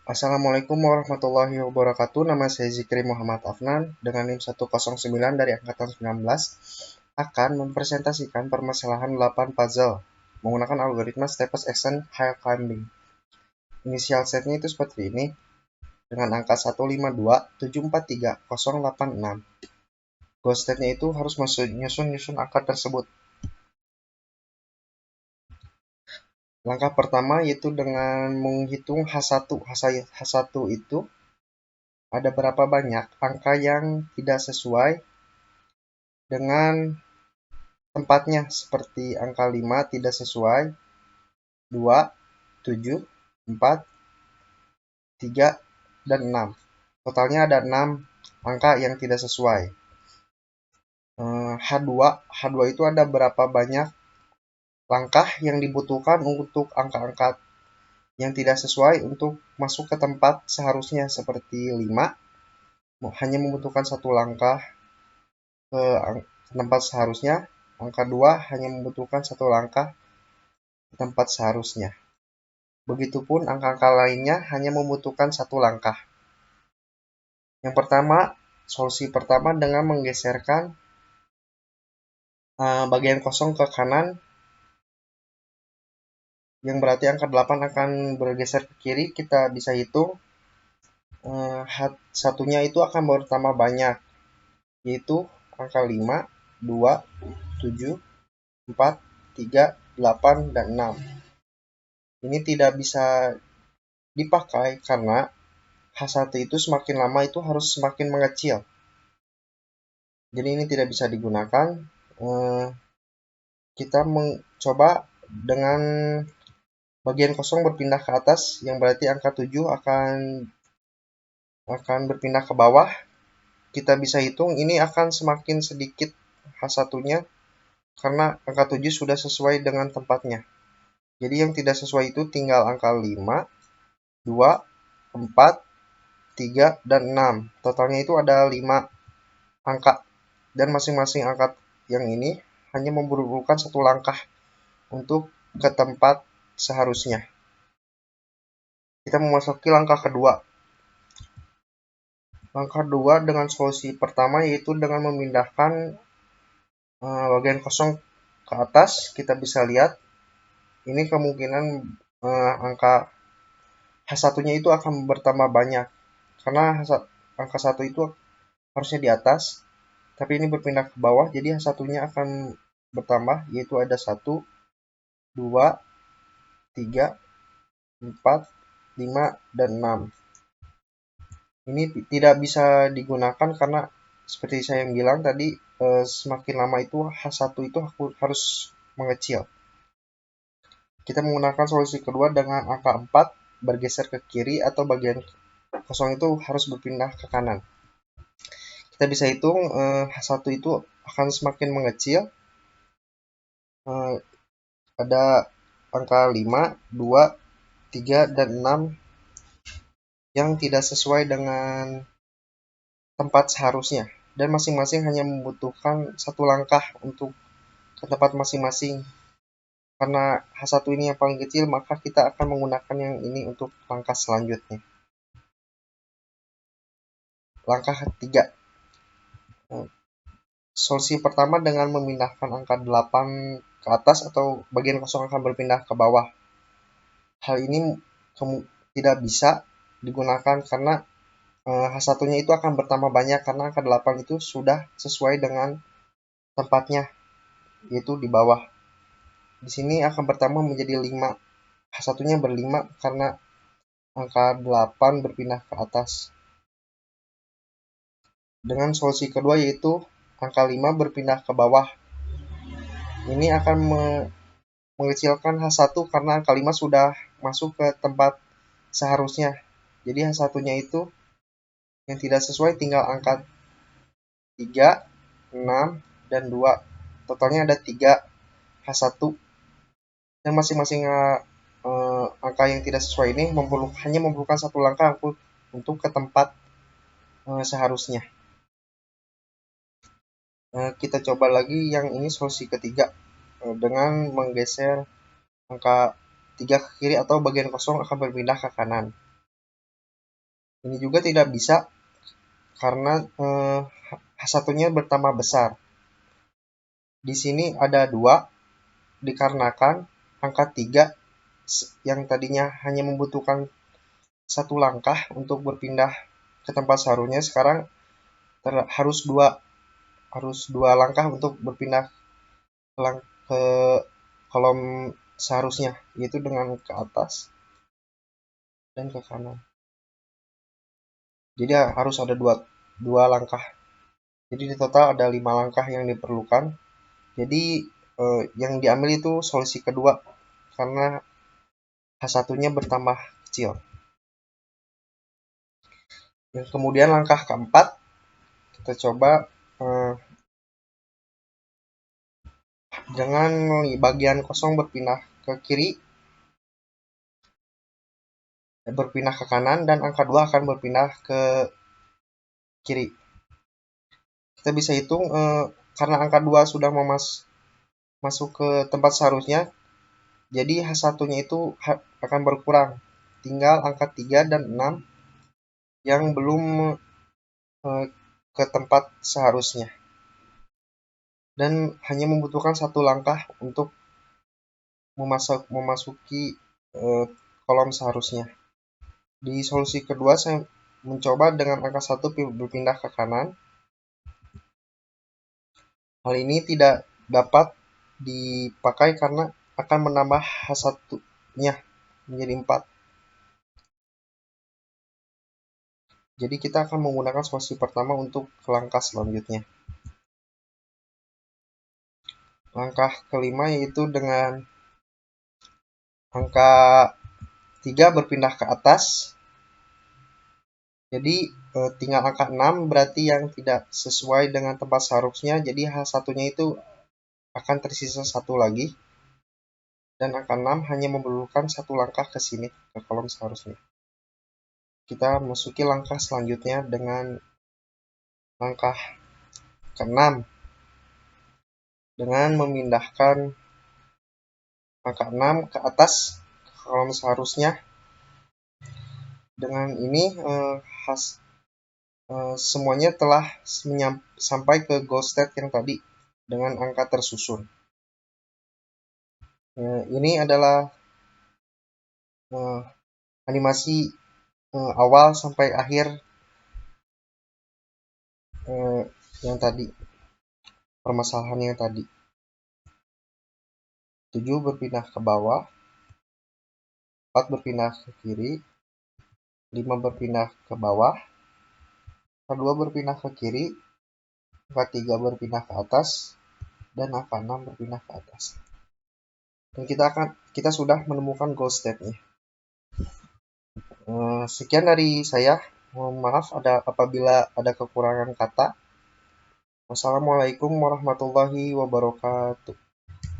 Assalamualaikum warahmatullahi wabarakatuh. Nama saya Zikri Muhammad Afnan dengan NIM 109 dari angkatan 19 akan mempresentasikan permasalahan 8 puzzle menggunakan algoritma Stephen's Action High Climbing. Inisial setnya itu seperti ini dengan angka 152743086. Goal state-nya itu harus nyusun angka tersebut. Langkah pertama yaitu dengan menghitung H1. H1 itu ada berapa banyak angka yang tidak sesuai dengan tempatnya, seperti angka 5 tidak sesuai, 2, 7, 4, 3, dan 6. Totalnya ada 6 angka yang tidak sesuai. H2 itu ada berapa banyak langkah yang dibutuhkan untuk angka-angka yang tidak sesuai untuk masuk ke tempat seharusnya, seperti 5 hanya membutuhkan 1 langkah ke tempat seharusnya, angka 2 hanya membutuhkan 1 langkah ke tempat seharusnya. Begitupun angka-angka lainnya hanya membutuhkan 1 langkah. Yang pertama, solusi pertama dengan menggeserkan bagian kosong ke kanan, yang berarti angka 8 akan bergeser ke kiri. Kita bisa hitung satunya itu akan bertambah banyak, yaitu angka 5, 2, 7, 4, 3, 8, dan 6. Ini tidak bisa dipakai karena H1 itu semakin lama itu harus semakin mengecil. Jadi ini tidak bisa digunakan. Kita mencoba dengan bagian kosong berpindah ke atas, yang berarti angka 7 akan berpindah ke bawah. Kita bisa hitung ini akan semakin sedikit H1-nya karena angka 7 sudah sesuai dengan tempatnya. Jadi yang tidak sesuai itu tinggal angka 5, 2, 4, 3, dan 6. Totalnya itu ada 5 angka. Dan masing-masing angka yang ini hanya memerlukan 1 langkah untuk ke tempat seharusnya. Kita memasuki langkah kedua. Langkah kedua dengan solusi pertama yaitu dengan memindahkan bagian kosong ke atas. Kita bisa lihat ini kemungkinan angka H1-nya itu akan bertambah banyak karena angka 1 itu harusnya di atas, tapi ini berpindah ke bawah, jadi H1-nya akan bertambah, yaitu ada 1, 2, 3, 4, 5, dan 6. Ini tidak bisa digunakan karena seperti saya yang bilang tadi, semakin lama itu H1 itu harus mengecil. Kita menggunakan solusi kedua dengan angka 4 bergeser ke kiri atau bagian kosong itu harus berpindah ke kanan. Kita bisa hitung H1 itu akan semakin mengecil. Ada angka 5, 2, 3, dan 6 yang tidak sesuai dengan tempat seharusnya, dan masing-masing hanya membutuhkan 1 langkah untuk ke tempat masing-masing. Karena H1 ini yang paling kecil, maka kita akan menggunakan yang ini untuk langkah selanjutnya. Langkah 3. Solusi pertama dengan memindahkan angka 8 ke atas atau bagian kosong akan berpindah ke bawah. Hal ini tidak bisa digunakan karena H1-nya itu akan bertambah banyak karena angka 8 itu sudah sesuai dengan tempatnya, yaitu di bawah. Di sini akan bertambah menjadi 5. H1-nya ber5 karena angka 8 berpindah ke atas. Dengan solusi kedua yaitu angka 5 berpindah ke bawah. Ini akan mengecilkan H1 karena angka 5 sudah masuk ke tempat seharusnya. Jadi H1-nya itu yang tidak sesuai tinggal angka 3, 6, dan 2. Totalnya ada 3 H1. Dan masing-masing angka yang tidak sesuai ini hanya memerlukan 1 langkah untuk ke tempat seharusnya. Kita coba lagi yang ini solusi ketiga dengan menggeser angka 3 ke kiri atau bagian kosong akan berpindah ke kanan. Ini juga tidak bisa karena H1-nya bertambah besar. Di sini ada 2 dikarenakan angka 3 yang tadinya hanya membutuhkan satu langkah untuk berpindah ke tempat seharusnya sekarang harus dua langkah untuk berpindah ke kolom seharusnya, yaitu dengan ke atas dan ke kanan. Jadi harus ada dua langkah. Jadi di total ada 5 langkah yang diperlukan. Jadi yang diambil itu solusi kedua karena H1-nya bertambah kecil. Yang kemudian langkah keempat, kita coba dengan bagian kosong berpindah ke kiri, berpindah ke kanan, dan angka 2 akan berpindah ke kiri. Kita bisa hitung karena angka 2 sudah masuk ke tempat seharusnya, jadi H1-nya itu akan berkurang. Tinggal angka 3 dan 6 yang belum ke tempat seharusnya. Dan hanya membutuhkan satu langkah untuk memasuki kolom seharusnya. Di solusi kedua saya mencoba dengan angka 1 berpindah ke kanan. Hal ini tidak dapat dipakai karena akan menambah H1-nya menjadi 4. Jadi kita akan menggunakan solusi pertama untuk langkah selanjutnya. Langkah kelima yaitu dengan angka 3 berpindah ke atas. Jadi tinggal angka 6 berarti yang tidak sesuai dengan tempat seharusnya. Jadi H1-nya itu akan tersisa satu lagi. Dan angka 6 hanya memerlukan satu langkah ke sini, ke kolom seharusnya. Kita masuki langkah selanjutnya dengan langkah ke-6. Dengan memindahkan angka 6 ke atas ke kolom seharusnya. Dengan ini semuanya telah sampai ke goal state yang tadi dengan angka tersusun. Ini adalah animasi awal sampai akhir yang tadi, permasalahan yang tadi. 7 berpindah ke bawah, 4 berpindah ke kiri, 5 berpindah ke bawah, angka 2 berpindah ke kiri, angka 3 berpindah ke atas, dan angka 6 berpindah ke atas. Dan kita sudah menemukan goal state-nya. Sekian dari saya. Mohon maaf apabila ada kekurangan kata. Wassalamualaikum warahmatullahi wabarakatuh.